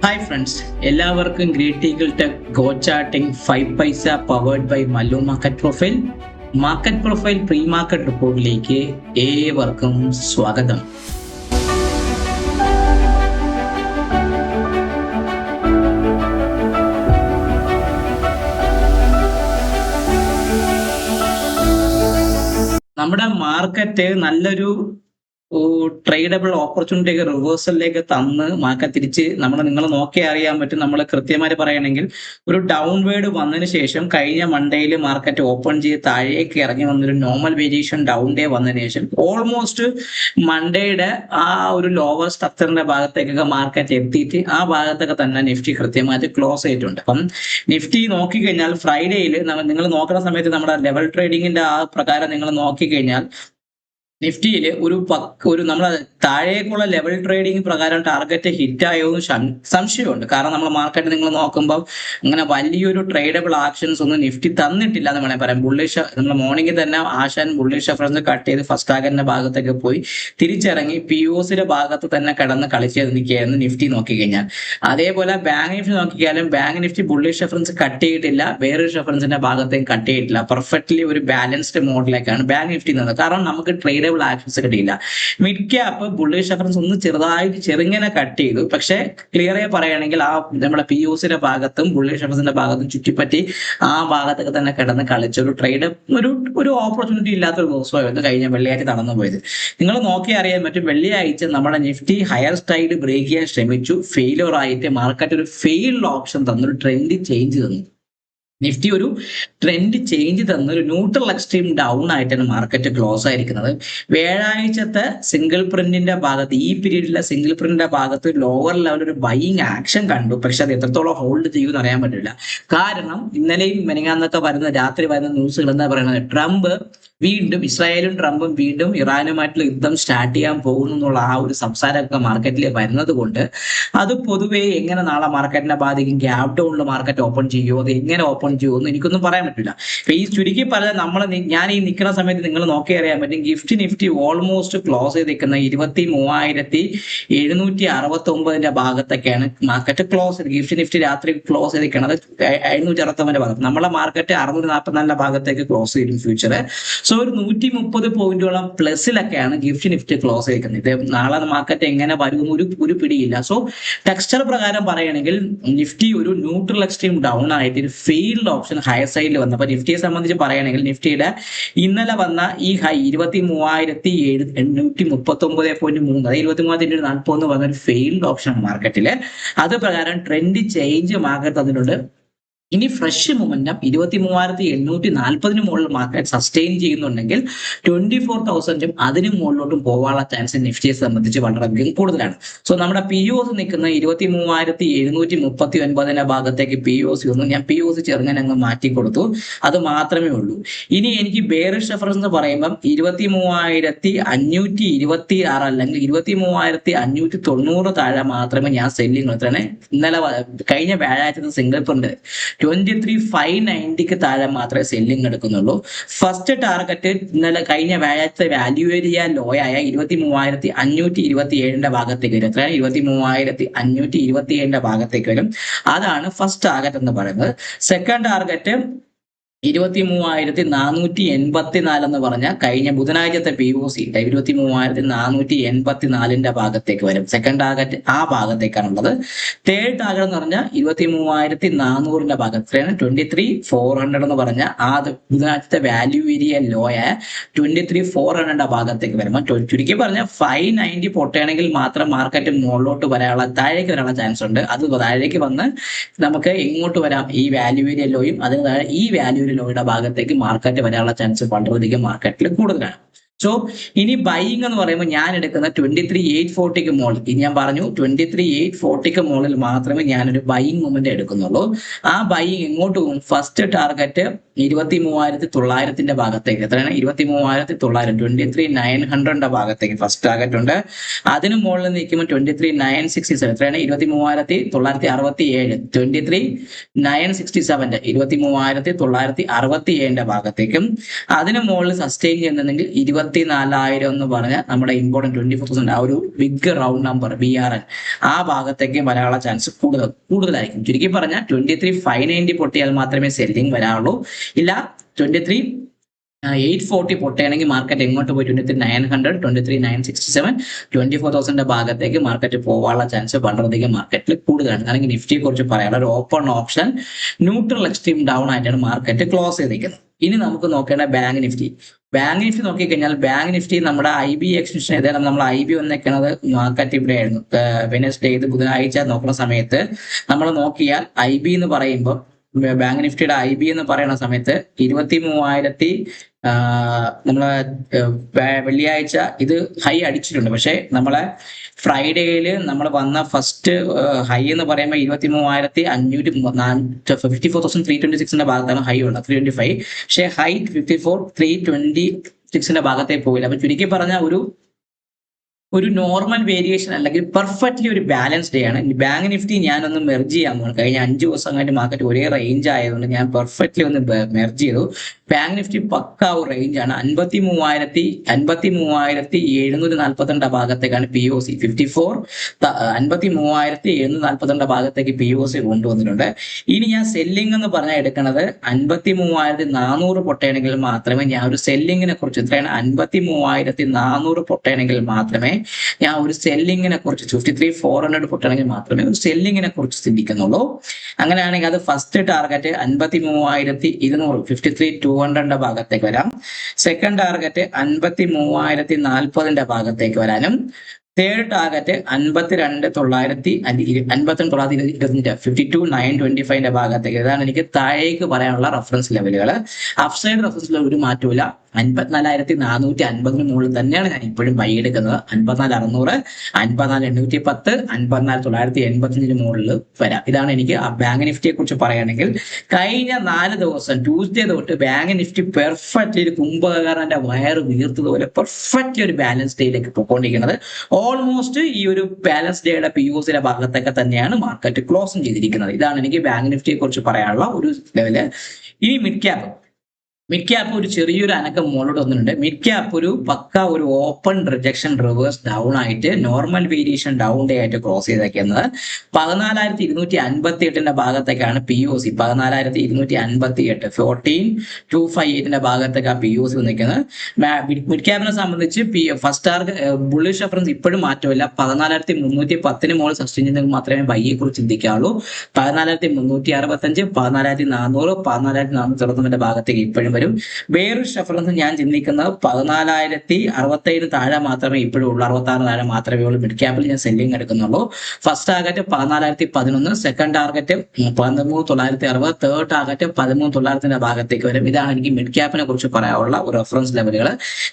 Hi friends, എല്ലാവർക്കും great eagle tech go charting 5 paisa powered by Mallu market profile pre market റിപ്പോർട്ടിലേക്ക് ഏവർക്കും സ്വാഗതം. നമ്മുടെ മാർക്കറ്റ് നല്ലൊരു ട്രേഡബിൾ ഓപ്പർച്യൂണിറ്റി ഒക്കെ റിവേഴ്സലിലേക്ക് തന്ന് മാർക്കറ്റ് തിരിച്ച് നിങ്ങൾ നോക്കി അറിയാൻ പറ്റും. നമ്മൾ കൃത്യമായിട്ട് പറയുകയാണെങ്കിൽ ഒരു ഡൗൺവേർഡ് വന്നതിന് ശേഷം കഴിഞ്ഞ മൺഡേയിൽ മാർക്കറ്റ് ഓപ്പൺ ചെയ്ത് താഴേക്ക് ഇറങ്ങി വന്നൊരു നോർമൽ വേരിയേഷൻ ഡൗൺ ഡേ വന്നതിന് ശേഷം ഓൾമോസ്റ്റ് മൺഡേയുടെ ആ ഒരു ലോവർ സ്ട്രക്ചറിന്റെ ഭാഗത്തേക്കൊക്കെ മാർക്കറ്റ് എത്തിയിട്ട് ആ ഭാഗത്തൊക്കെ തന്നെ നിഫ്റ്റി കൃത്യമായിട്ട് ക്ലോസ് ചെയ്തിട്ടുണ്ട്. അപ്പം നിഫ്റ്റി നോക്കിക്കഴിഞ്ഞാൽ ഫ്രൈഡേയിൽ നിങ്ങൾ നോക്കുന്ന സമയത്ത് നമ്മുടെ ലെവൽ ട്രേഡിങ്ങിന്റെ ആ പ്രകാരം നിങ്ങൾ നോക്കിക്കഴിഞ്ഞാൽ നിഫ്റ്റിയിൽ ഒരു നമ്മളെ താഴേക്കുള്ള ലെവൽ ട്രേഡിംഗ് പ്രകാരം ടാർഗറ്റ് ഹിറ്റായോ സംശയമുണ്ട്. കാരണം നമ്മൾ മാർക്കറ്റ് നിങ്ങൾ നോക്കുമ്പോൾ അങ്ങനെ വലിയൊരു ട്രേഡബിൾ ആക്ഷൻസ് ഒന്നും നിഫ്റ്റി തന്നിട്ടില്ല എന്ന് വേണമെങ്കിൽ പറയാം. ബുള്ളിഷ് നമ്മൾ മോർണിംഗിൽ തന്നെ ആശാൻ ബുള്ളിഷ് റെഫറൻസ് കട്ട് ചെയ്ത് ഫസ്റ്റ് ടാർഗറ്റിന്റെ ഭാഗത്തേക്ക് പോയി തിരിച്ചിറങ്ങി POSന്റെ ഭാഗത്ത് തന്നെ കിടന്ന് കളിച്ച് നിൽക്കുകയായിരുന്നു നിഫ്റ്റി നോക്കിക്കഴിഞ്ഞാൽ. അതേപോലെ ബാങ്ക് നിഫ്റ്റി നോക്കിയാലും bank Nifty bullish reference cut ചെയ്തിട്ടില്ല, ബെയറിഷ് റെഫറൻസിന്റെ ഭാഗത്തേക്ക് കട്ട് ചെയ്തിട്ടില്ല. പെർഫെക്റ്റ്ലി ഒരു ബാലൻസ്ഡ് മോഡലിലേക്കാണ് ബാങ്ക് നിഫ്റ്റി നിന്നത്. കാരണം നമുക്ക് ട്രേഡബിൾ ആക്ഷൻസ് കിട്ടിയില്ല. മിഡ് ക്യാപ്പ് ബുള്ളിഷ് റെഫറൻസ് ഒന്ന് ചെറുതായിട്ട് ചെറുങ്ങനെ കട്ട് ചെയ്തു. പക്ഷെ ക്ലിയറായി പറയുകയാണെങ്കിൽ ആ നമ്മുടെ POSന്റെ ഭാഗത്തും ബുള്ളിഷ് റെഫറൻസിന്റെ ഭാഗത്തും ചുറ്റിപ്പറ്റി ആ ഭാഗത്തൊക്കെ തന്നെ കിടന്ന് കളിച്ച ഒരു ട്രേഡ് ഒരു ഓപ്പർച്യൂണിറ്റി ഇല്ലാത്തൊരു ദിവസമായിരുന്നു കഴിഞ്ഞ വെള്ളിയാഴ്ച നടന്നു പോയത്. നിങ്ങൾ നോക്കി അറിയാൻ പറ്റും, വെള്ളിയാഴ്ച നമ്മുടെ നിഫ്റ്റി ഹയർ സൈഡ് ബ്രേക്ക് ചെയ്യാൻ ശ്രമിച്ചു. ഫെയിലിയർ ആയിട്ട് മാർക്കറ്റ് ഒരു ഫെയിൽഡ് ഓപ്ഷൻ തന്നു, ഒരു ട്രെൻഡ് ചേഞ്ച് തന്നു. നിഫ്റ്റി ഒരു ട്രെൻഡ് ചേഞ്ച് തന്ന ഒരു ന്യൂട്രൽ എക്സ്ട്രീം ഡൗൺ ആയിട്ടാണ് മാർക്കറ്റ് ക്ലോസ് ആയിരിക്കുന്നത്. വ്യാഴാഴ്ചത്തെ സിംഗിൾ പ്രിന്റിന്റെ ഭാഗത്ത്, ഈ പീരീഡിലെ സിംഗിൾ പ്രിന്റിന്റെ ഭാഗത്ത് ലോവർ ലെവൽ ഒരു ബൈയിങ് ആക്ഷൻ കണ്ടു. പക്ഷെ അത് എത്രത്തോളം ഹോൾഡ് ചെയ്യുമെന്ന് അറിയാൻ പറ്റില്ല. കാരണം ഇന്നലെയും മെനങ്ങാന്നൊക്കെ രാത്രി വരുന്ന ന്യൂസുകൾ എന്താ പറയുന്നത്, ഇസ്രായേലും ട്രംപും വീണ്ടും ഇറാനുമായിട്ടുള്ള യുദ്ധം സ്റ്റാർട്ട് ചെയ്യാൻ പോകുന്നു എന്നുള്ള ആ ഒരു സംസാരമൊക്കെ മാർക്കറ്റിൽ വരുന്നത് കൊണ്ട് അത് പൊതുവേ എങ്ങനെ നാളെ മാർക്കറ്റിനെ ബാധിക്കും, ഗ്യാപ് ഡൗണിൽ മാർക്കറ്റ് ഓപ്പൺ ചെയ്യുമോ, അത് എങ്ങനെ ഓപ്പൺ ചെയ്യുമെന്ന് എനിക്കൊന്നും പറയാൻ പറ്റില്ല. ഈ ചുരുക്കി പറഞ്ഞാൽ ഞാൻ ഈ നിൽക്കുന്ന സമയത്ത് നിങ്ങൾ നോക്കി അറിയാൻ പറ്റും, നിഫ്റ്റി ഓൾമോസ്റ്റ് ക്ലോസ് ചെയ്ത് നിൽക്കുന്ന 23,769 ഭാഗത്തൊക്കെയാണ് മാർക്കറ്റ് ക്ലോസ് ചെയ്ത്. നിഫ്റ്റി രാത്രി ക്ലോസ് ചെയ്ത് നിൽക്കുന്നത് 769 ഭാഗത്ത്. നമ്മളെ മാർക്കറ്റ് 644 ഭാഗത്തേക്ക് ക്ലോസ് ചെയ്തിരുന്നു ഫ്യൂച്ചർ. സോ ഒരു 130 പോയിന്റോളം പ്ലസിലൊക്കെയാണ് നിഫ്റ്റി ക്ലോസ് ചെയ്തിരിക്കുന്നത്. ഇത് നാളെ മാർക്കറ്റ് എങ്ങനെ വരും ഒരു പിടിയില്ല. സോ ടെക്സ്ചർ പ്രകാരം പറയുകയാണെങ്കിൽ നിഫ്റ്റി ഒരു ന്യൂട്രൽ എക്സ്ട്രീം ഡൗൺ ആയിട്ട് ഒരു ഫെയിൽഡ് ഓപ്ഷൻ ഹയർ സൈഡിൽ വന്നു. അപ്പൊ നിഫ്റ്റിയെ സംബന്ധിച്ച് പറയുകയാണെങ്കിൽ നിഫ്റ്റിയുടെ ഇന്നലെ വന്ന ഈ ഹൈ 23,839.3, അതായത് 23,040 വന്ന ഒരു ഫെയിൽഡ് ഓപ്ഷൻ മാർക്കറ്റില്. അത് പ്രകാരം ട്രെൻഡ് ചേഞ്ച് മാർക്കറ്റ് അതിനുണ്ട്. ഇനി ഫ്രഷ് മൊമെന്റം 23,840 മുകളിൽ മാർക്കറ്റ് സസ്റ്റെയിൻ ചെയ്യുന്നുണ്ടെങ്കിൽ 24,000 അതിന് മുകളിലോട്ടും പോകാനുള്ള ചാൻസ് നിഫ്റ്റിയെ സംബന്ധിച്ച് വളരെയധികം കൂടുതലാണ്. സോ നമ്മുടെ POS നിൽക്കുന്ന 23,739 ഭാഗത്തേക്ക് POS വന്നു. ഞാൻ POS ചെറുങ്ങനെ അങ്ങ് മാറ്റി കൊടുത്തു, അത് മാത്രമേ ഉള്ളൂ. ഇനി എനിക്ക് ബെയറിഷ് റെഫറൻസ് എന്ന് പറയുമ്പം 23,526 അല്ലെങ്കിൽ 23,590 താഴെ മാത്രമേ ഞാൻ സെല്ലിങ് നിർത്തണേ. ഇന്നലെ കഴിഞ്ഞ വ്യാഴാഴ്ചത്തെ സിംഗിൾ പ്രിന്റ് 23,590 താഴെ മാത്രമേ സെല്ലിംഗ് എടുക്കുന്നുള്ളൂ. ഫസ്റ്റ് ടാർഗറ്റ് ഇന്നലെ കഴിഞ്ഞ വ്യാഴാഴ്ച വാല്യൂ ഏരിയ ലോ ആയ 23,527 ഭാഗത്തേക്ക് വരും. എത്രയാണ്? 23,527 ഭാഗത്തേക്ക് വരും. അതാണ് ഫസ്റ്റ് ടാർഗറ്റ് എന്ന് പറയുന്നത്. സെക്കൻഡ് ടാർഗറ്റ് 23,484 എന്ന് പറഞ്ഞാൽ കഴിഞ്ഞ ബുധനാഴ്ചത്തെ POS 23,484 ഭാഗത്തേക്ക് വരും. സെക്കൻഡ് ടാർഗറ്റ് ആ ഭാഗത്തേക്കാണുള്ളത്. തേർഡ് ടാർഗറ്റ് എന്ന് പറഞ്ഞാൽ 23,400 ഭാഗത്ത്, 23,400 എന്ന് പറഞ്ഞാൽ ആ ബുധനാഴ്ചത്തെ വാല്യൂ ഏരിയ ലോ ആയ 23,400 ഭാഗത്തേക്ക് വരും. ചുരുക്കി പറഞ്ഞാൽ 590 പൊട്ടുകയാണെങ്കിൽ മാത്രം മാർക്കറ്റ് മുകളിലോട്ട് താഴേക്ക് വരാനുള്ള ചാൻസ് ഉണ്ട്. അത് താഴേക്ക് വന്ന് നമുക്ക് എങ്ങോട്ട് വരാം, ഈ വാല്യൂ ഏരിയ ലോയും അതിന് താഴെ ഈ വാല്യൂ ലോയുടെ ഭാഗത്തേക്ക് മാർക്കറ്റ് വരാനുള്ള ചാൻസ് വളരെയധികം മാർക്കറ്റിൽ കൂടുതലാണ്. സോ ഇനി ബൈയിങ് എന്ന് പറയുമ്പോൾ ഞാൻ എടുക്കുന്ന 23,840 മുകളിൽ, ഞാൻ പറഞ്ഞു 23,840 മുകളിൽ മാത്രമേ ഞാനൊരു ബൈയിങ് മൂവ്മെന്റ് എടുക്കുന്നുള്ളൂ. ആ ബൈയിങ് എങ്ങോട്ട് പോകും? ഫസ്റ്റ് ടാർഗറ്റ് 23,900 ഭാഗത്തേക്ക്. എത്രയാണ്? 23,900, 23,900 ഭാഗത്തേക്ക് ഫസ്റ്റ് ടാർഗറ്റ് ഉണ്ട്. അതിന് മുകളിൽ നിൽക്കുമ്പോൾ 23,967, എത്രയാണ്? 23,967, 23,967, 23,967 ഭാഗത്തേക്കും. അതിന് മുകളിൽ സസ്റ്റെയിൻ ചെയ്യുന്നുണ്ടെങ്കിൽ 54,000 എന്ന് പറഞ്ഞ നമ്മുടെ ഇമ്പോർട്ടൻറ്റ് 24,000 ആ ഒരു ബിഗ് റൗണ്ട് നമ്പർ BRN ആ ഭാഗത്തേക്ക് വരാനുള്ള ചാൻസ് കൂടുതലായിരിക്കും. ചുരുക്കി പറഞ്ഞാൽ 23,590 പൊട്ടിയാൽ മാത്രമേ സെല്ലിംഗ് വരാറുള്ളൂ. ഇല്ല 23,840 പൊട്ടുകയാണെങ്കിൽ മാർക്കറ്റ് എങ്ങോട്ട് പോയി 23,900, 23,967, 24,000 ഭാഗത്തേക്ക് മാർക്കറ്റ് പോകാനുള്ള ചാൻസ് വളരെയധികം മാർക്കറ്റിൽ കൂടുതലാണ്. അല്ലെങ്കിൽ നിഫ്റ്റിയെ കുറിച്ച് പറയാനുള്ള ഒരു open option neutral extreme down ആയിട്ടാണ് മാർക്കറ്റ് ക്ലോസ് ചെയ്തിരിക്കുന്നത്. ഇനി നമുക്ക് നോക്കേണ്ട ബാങ്ക് നിഫ്റ്റി. ബാങ്ക് നിഫ്റ്റി നോക്കിക്കഴിഞ്ഞാൽ ബാങ്ക് നിഫ്റ്റി നമ്മുടെ IB എക്സ്റ്റൻഷൻ ഏതാണ് നമ്മൾ IB വന്നേക്കുന്നത് മാർക്കറ്റ് ഇവിടെ ആയിരുന്നു. വെനസ്ഡേ ഇത് ബുധനാഴ്ച നോക്കുന്ന സമയത്ത് നമ്മൾ നോക്കിയാൽ IB എന്ന് പറയുമ്പോൾ ബാങ്ക് നിഫ്റ്റിയുടെ IB എന്ന് പറയുന്ന സമയത്ത് 23,000 നമ്മളെ വെള്ളിയാഴ്ച ഇത് ഹൈ അടിച്ചിട്ടുണ്ട്. പക്ഷെ നമ്മളെ ഫ്രൈഡേയിൽ നമ്മൾ വന്ന ഫസ്റ്റ് ഹൈ എന്ന് പറയുമ്പോൾ 23,500 54,326 ഭാഗത്താണ് ഹൈ ഉള്ളത് 325. പക്ഷെ ഹൈ 54,326 ഭാഗത്തേക്ക് പോയില്ല. അപ്പൊ ചുരുക്കി പറഞ്ഞ ഒരു നോർമൽ വേരിയേഷൻ അല്ലെങ്കിൽ പെർഫെക്റ്റ്ലി ഒരു ബാലൻസ് ഡേ ആണ്. ബാങ്ക് നിഫ്റ്റി ഞാനൊന്ന് മെർജ് ചെയ്യാൻ പോകുന്നു. കഴിഞ്ഞ 5 ദിവസമായിട്ട് മാർക്കറ്റ് ഒരേ റേഞ്ച് ആയതുകൊണ്ട് ഞാൻ പെർഫെക്റ്റ്ലി ഒന്ന് മെർജ് ചെയ്തു. ബാങ്ക് നിഫ്റ്റി പക്ക ഒരു റേഞ്ചാണ്. 53,742 ഭാഗത്തേക്കാണ് POC 53,742 ഭാഗത്തേക്ക് POC കൊണ്ടുവന്നിട്ടുണ്ട്. ഇനി ഞാൻ സെല്ലിംഗ് എന്ന് പറഞ്ഞാൽ എടുക്കുന്നത് 53,400 പൊട്ടയാണെങ്കിൽ മാത്രമേ ഞാൻ ഒരു സെല്ലിങ്ങിനെ കുറിച്ച് എത്രയാണ് 53,400 പൊട്ടയാണെങ്കിൽ മാത്രമേ ഞാൻ ഒരു സെല്ലിങ്ങിനെ കുറിച്ച് 53,400 പൊട്ടണമെങ്കിൽ മാത്രമേ ഒരു സെല്ലിങ്ങിനെ കുറിച്ച് ചിന്തിക്കുന്നുള്ളൂ. അങ്ങനെയാണെങ്കിൽ അത് ഫസ്റ്റ് ടാർഗറ്റ് 53,200 53,200 ഭാഗത്തേക്ക് വരാം. സെക്കൻഡ് ടാർഗറ്റ് 53,040 ഭാഗത്തേക്ക് വരാനും തേർഡ് ടാർഗറ്റ് 52,925 ഭാഗത്തേക്ക്. ഇതാണ് എനിക്ക് താഴേക്ക് പറയാനുള്ള റഫറൻസ് ലെവലുകൾ. അപ്സൈഡ് റഫറൻസ് ലെവൽ ഒരു മാറ്റമില്ല. 54,450 മുകളിൽ തന്നെയാണ് ഞാൻ ഇപ്പോഴും ബൈ എടുക്കുന്നത്. 54,600, 54,810, 54,985 മുകളിൽ വരാം. ഇതാണ് എനിക്ക് ബാങ്ക് നിഫ്റ്റിയെ കുറിച്ച് പറയുകയാണെങ്കിൽ കഴിഞ്ഞ 4 ദിവസം ട്യൂസ്ഡേ തൊട്ട് ബാങ്ക് നിഫ്റ്റി പെർഫെക്റ്റ്ലി ഒരു കുംഭകർണന്റെ വയറ് വീർത്തതുപോലെ പെർഫെക്റ്റ്ലി ഒരു ബാലൻസ് ഡേയിലേക്ക് പോയിക്കൊണ്ടിരിക്കുന്നത്. ഓൾമോസ്റ്റ് ഈ ഒരു ബാലൻസ് ഡേയുടെ POCയുടെ ഭാഗത്തൊക്കെ തന്നെയാണ് മാർക്കറ്റ് ക്ലോസും ചെയ്തിരിക്കുന്നത്. ഇതാണ് എനിക്ക് ബാങ്ക് നിഫ്റ്റിയെ കുറിച്ച് പറയാനുള്ള ഒരു ലെവല്. ഇനി മിഡ് ക്യാപ്പ് ഒരു ചെറിയൊരു അനക്കം മുകളിലോട്ട് വന്നിട്ടുണ്ട്. മിഡ് ക്യാപ്പ് ഒരു പക്ക ഒരു ഓപ്പൺ റിജക്ഷൻ റിവേഴ്സ് ഡൗൺ ആയിട്ട് നോർമൽ വേരിയേഷൻ ഡൗൺ ഡേ ആയിട്ട് ക്രോസ് ചെയ്തേക്കുന്നത്. 14,258 ഭാഗത്തേക്കാണ് POC. 14,258 14,258 ഭാഗത്തേക്കാണ് POC നിൽക്കുന്നത്. മിഡ് ക്യാപ്പിനെ സംബന്ധിച്ച് ഫസ്റ്റ് ടാർഗറ്റ് ബുള്ളിഷ് റഫറൻസ് ഇപ്പോഴും മാറ്റമില്ല. 14,310 മുകളിൽ സസ്റ്റെയിൻ ചെയ്തെങ്കിൽ മാത്രമേ ബൈയെ കുറിച്ച് ചിന്തിക്കാവുള്ളൂ. 14,365, 14,400, 14,461 ഭാഗത്തേക്ക് ഇപ്പോഴും വരും. ബെയറിഷ് റഫറൻസ് ഞാൻ ചിന്തിക്കുന്നത് 14,067 താഴെ മാത്രമേ ഇപ്പോഴും ഉള്ളൂ. 66 താഴെ മാത്രമേ ഉള്ളൂ. മിഡ് ക്യാപ്പിൽ ഞാൻ സെല്ലിംഗ് എടുക്കുന്നുള്ളൂ. First target 14,011, second target 13,960, third target 13,900 ഭാഗത്തേക്ക് വരും. ഇതാണ് എനിക്ക് മിഡ് ക്യാപ്പിനെ കുറിച്ച് പറയാനുള്ള ഒരു റഫറൻസ് ലെവലുകൾ.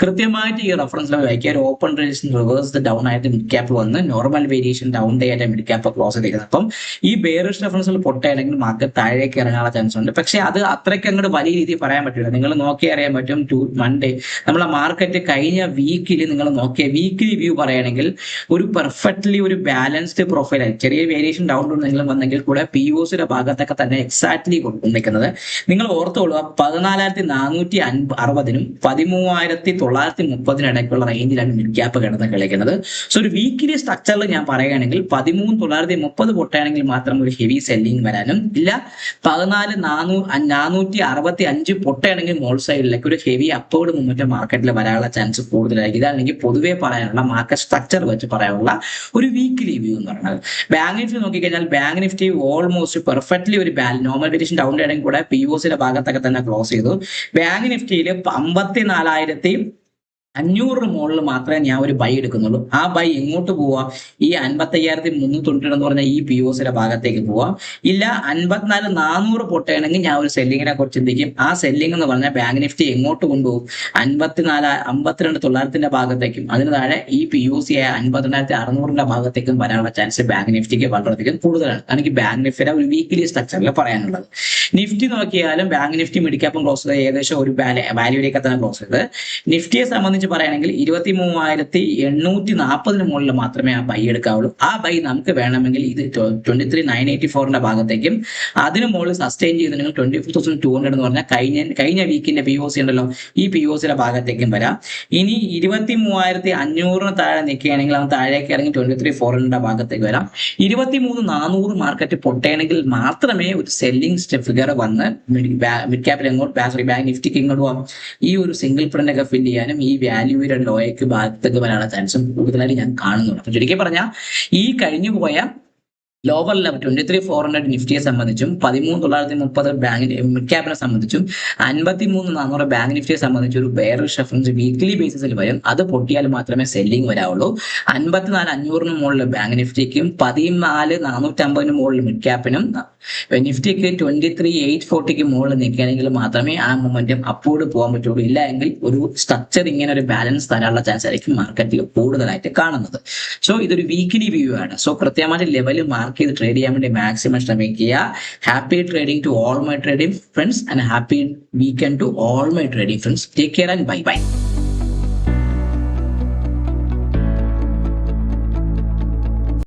കൃത്യമായിട്ട് ഈ റഫറൻസ് ലെവൽ വയ്ക്കുക. ഒരു ഓപ്പൺ റിവേഴ്സ് ഡൗൺ ആയിട്ട് മിഡ് ക്യാപ്പ് വന്ന് നോർമൽ വേരിയേഷൻ ഡൗൺ ഡേ ആയിട്ട് മിഡ് ക്യാപ്പ് ക്ലോസ് ചെയ്തിരിക്കുന്നത്. അപ്പം ഈ ബെയറിഷ് റഫറൻസിൽ പൊട്ടയാണെങ്കിൽ മാർക്കറ്റ് താഴേക്ക് ഇറങ്ങാനുള്ള ചാൻസ് ഉണ്ട്. പക്ഷെ അത് അത്രയ്ക്ക് അങ്ങോട്ട് വലിയ രീതിയിൽ പറയാൻ പറ്റില്ല. നിങ്ങൾ നോക്കി അറിയാൻ പറ്റും. മൺഡേ നമ്മളെ മാർക്കറ്റ് കഴിഞ്ഞ വീക്കിൽ നിങ്ങൾ നോക്കിയ വീക്കിലി വ്യൂ പറയുകയാണെങ്കിൽ ഒരു പെർഫെക്റ്റ്ലി ഒരു ബാലൻസ്ഡ് പ്രൊഫൈലായി ചെറിയ വേരിയേഷൻ ഡൗൺ നിങ്ങൾ വന്നെങ്കിൽ കൂടെ POCയുടെ ഭാഗത്തൊക്കെ തന്നെ എക്സാക്ട്ലി നിൽക്കുന്നത്. നിങ്ങൾ ഓർത്തുകൊള്ളുക 14,460 13,930 ഇടയ്ക്കുള്ള റേഞ്ചിലാണ് മിഡ് ക്യാപ്പ് കിടന്ന് കളിക്കുന്നത്. സോ ഒരു വീക്കിലി സ്ട്രക്ചറിൽ ഞാൻ പറയുകയാണെങ്കിൽ 13,930 പൊട്ടുകയാണെങ്കിൽ മാത്രം ഒരു ഹെവി സെല്ലിംഗ് വരാനും ഇല്ല. 14,465 പൊട്ടയാണെങ്കിൽ മോൾ സൈഡിലേക്ക് ഒരു ഹെവി അപ്വേർഡ് മൂവ്മെന്റ് മാർക്കറ്റിൽ വരാനുള്ള ചാൻസ് കൂടുതലായിരിക്കും. ഇതാണ് എനിക്ക് പൊതുവേ പറയാനുള്ള മാർക്കറ്റ് സ്ട്രക്ചർ വെച്ച് പറയാനുള്ള ഒരു വീക്കിലി വ്യൂ എന്ന് പറയുന്നത്. ബാങ്ക് നിഫ്റ്റി നോക്കിക്കഴിഞ്ഞാൽ ബാങ്ക് നിഫ്റ്റി ഓൾമോസ്റ്റ് പെർഫെക്റ്റ്ലി ഒരു നോർമൽ വേരിയേഷൻ ഡൗൺ ആണെങ്കിൽ കൂടെ POCയുടെ ഭാഗത്തൊക്കെ തന്നെ ക്ലോസ് ചെയ്തു. ബാങ്ക് നിഫ്റ്റിയിൽ 54,500 മുകളിൽ മാത്രമേ ഞാൻ ഒരു ബൈ എടുക്കുന്നുള്ളൂ. ആ ബൈ എങ്ങോട്ട് പോവാം? ഈ 55,390 എന്ന് പറഞ്ഞാൽ ഈ POCയുടെ ഭാഗത്തേക്ക് പോവാം. ഇല്ല 54,400 പൊട്ടയാണെങ്കിൽ ഞാൻ ഒരു സെല്ലിങ്ങിനെ കുറിച്ച് ചിന്തിക്കും. ആ സെല്ലിംഗ് എന്ന് പറഞ്ഞാൽ ബാങ്ക് നിഫ്റ്റി എങ്ങോട്ട് കൊണ്ടുപോകും? 52,900 ഭാഗത്തേക്കും അതിന് താഴെ ഈ POC ആയ 52,600 ഭാഗത്തേക്കും വരാനുള്ള ചാൻസ് ബാങ്ക് നിഫ്റ്റിക്ക് വളരെയധികം കൂടുതലാണ്. എനിക്ക് ബാങ്ക് നിഫ്റ്റിയുടെ ഒരു വീക്കിലി സ്ട്രക്ചറിൽ പറയാനുള്ളത്. നിഫ്റ്റി നോക്കിയാലും ബാങ്ക് നിഫ്റ്റി മിഡ് ക്യാപ്പും ക്ലോസ് ചെയ്ത് ഏകദേശം ഒരു വാല്യൂലേക്ക് തന്നെ ക്ലോസ് ചെയ്ത്. നിഫ്റ്റിയെ സംബന്ധിച്ച് പറയുകയാണെങ്കിൽ 23,840 മുകളിൽ മാത്രമേ ആ ബൈ എടുക്കാവുള്ളൂ. ആ ബൈ നമുക്ക് വേണമെങ്കിൽ ഇത് 23,984 ഭാഗത്തേക്കും അതിന് മുകളിൽ സസ്റ്റെയിൻ ചെയ്തിട്ടുണ്ടെങ്കിൽ 24,200 എന്ന് പറഞ്ഞാൽ കഴിഞ്ഞ വീക്കിന്റെ POC ഉണ്ടല്ലോ, ഈ POCയുടെ ഭാഗത്തേക്കും വരാം. ഇനി 23,500 താഴെ നിൽക്കുകയാണെങ്കിൽ അവൻ താഴേക്ക് ഇറങ്ങി 23,400 ഭാഗത്തേക്ക് വരാം. 23,400 മാർക്കറ്റ് പൊട്ടണമെങ്കിൽ മാത്രമേ ഒരു സെല്ലിംഗ് ഫിഗർ വന്ന് മിഡ് ക്യാപ്പിൽ എങ്ങോട്ട് ബാങ്ക് നിഫ്റ്റിക്ക് ഇങ്ങോട്ട് പോകാം. ഈ ഒരു സിംഗിൾ പ്രിന്റ് ഒക്കെ ഫിൽ ചെയ്യാനും ഈ വാല്യൂയുടെ ലോയ്ക്ക് ഭാഗത്തേക്ക് വരാനുള്ള ചാൻസും കൂടുതലായിട്ട് ഞാൻ കാണുന്നുണ്ട്. അപ്പൊ ചുരുക്കി പറഞ്ഞാൽ ഈ കഴിഞ്ഞു പോയ ലോവർ ലെവൽ 23,400 നിഫ്റ്റിയെ സംബന്ധിച്ചും 13,930 ബാങ്ക് മിഡ് ക്യാപ്പിനെ സംബന്ധിച്ചും 53,400 ബാങ്ക് നിഫ്റ്റിയെ സംബന്ധിച്ച് ഒരു ബെയറിഷ് റെഫറൻസ് വീക്ക്ലി ബേസിസിൽ വരും. അത് പൊട്ടിയാൽ മാത്രമേ സെല്ലിംഗ് വരാവുള്ളൂ. 54,500 മുകളിൽ ബാങ്ക് നിഫ്റ്റിക്കും 14,450 മുകളിൽ മിഡ് ക്യാപ്പിനും നിഫ്റ്റിക്ക് 23,840 മുകളിൽ നിൽക്കുകയാണെങ്കിൽ മാത്രമേ ആ മൊമെന്റം അപ്പോഴ് പോകാൻ പറ്റുള്ളൂ. ഇല്ല എങ്കിൽ ഒരു സ്ട്രക്ചർ ഇങ്ങനെ ഒരു ബാലൻസ് തരാനുള്ള ചാൻസ് ആയിരിക്കും മാർക്കറ്റിൽ കൂടുതലായിട്ട് കാണുന്നത്. സോ ഇതൊരു വീക്ക്ലി വ്യൂ ആണ്. സോ കൃത്യമായിട്ട് ലെവൽ മാർക്ക് ചെയ്ത് ട്രേഡ് ചെയ്യാൻ വേണ്ടി മാക്സിമം ശ്രമിക്കുക. Happy trading to all my trading friends and happy weekend to all my trading friends. Take care and bye by.